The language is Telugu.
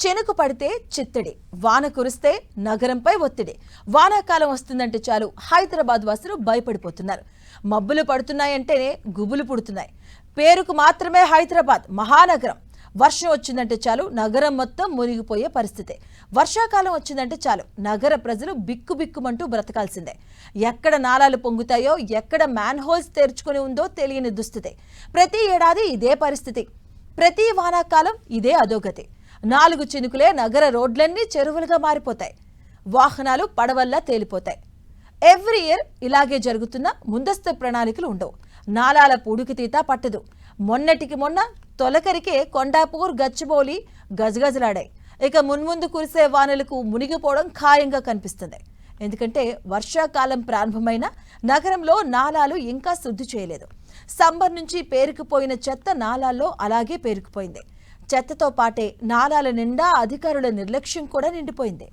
చెనుకు పడితే చిత్తడి, వాన కురిస్తే నగరంపై ఒత్తిడి. వానాకాలం వస్తుందంటే చాలు హైదరాబాద్ వాసులు భయపడిపోతున్నారు. మబ్బులు పడుతున్నాయంటేనే గుబులు పుడుతున్నాయి. పేరుకు మాత్రమే హైదరాబాద్ మహానగరం. వర్షం వచ్చిందంటే చాలు నగరం మొత్తం మునిగిపోయే పరిస్థితి. వర్షాకాలం వచ్చిందంటే చాలు నగర ప్రజలు బిక్కుబిక్కుమంటూ బ్రతకాల్సిందే. ఎక్కడ నాలాలు పొంగుతాయో, ఎక్కడ మ్యాన్ హోల్స్ తెరుచుకొని ఉందో తెలియని దుస్థితి. ప్రతి ఏడాది ఇదే పరిస్థితి. ప్రతి వానాకాలం ఇదే అధోగతి. 4 చినుకులే నగర రోడ్లన్నీ చెరువులుగా మారిపోతాయి. వాహనాలు పడవల్లా తేలిపోతాయి. ఎవ్రీ ఇయర్ ఇలాగే జరుగుతున్న ముందస్తు ప్రణాళికలు ఉండవు. నాలాల పూడికితీత పట్టదు. మొన్నటికి మొన్న తొలకరికే కొండాపూర్, గచ్చిబౌలి గజగజలాడాయి. ఇక మున్ముందు కురిసే వానలకు మునిగిపోవడం ఖాయంగా కనిపిస్తుంది. ఎందుకంటే వర్షాకాలం ప్రారంభమైన నగరంలో నాలాలు ఇంకా శుద్ధి చేయలేదు. సమ్మర్ నుంచి పేరుకుపోయిన చెత్త నాలాల్లో అలాగే పేరుకుపోయింది. చెత్తతో పాటే నాలాల నిండా అధికారుల నిర్లక్ష్యం కూడా నిండిపోయింది.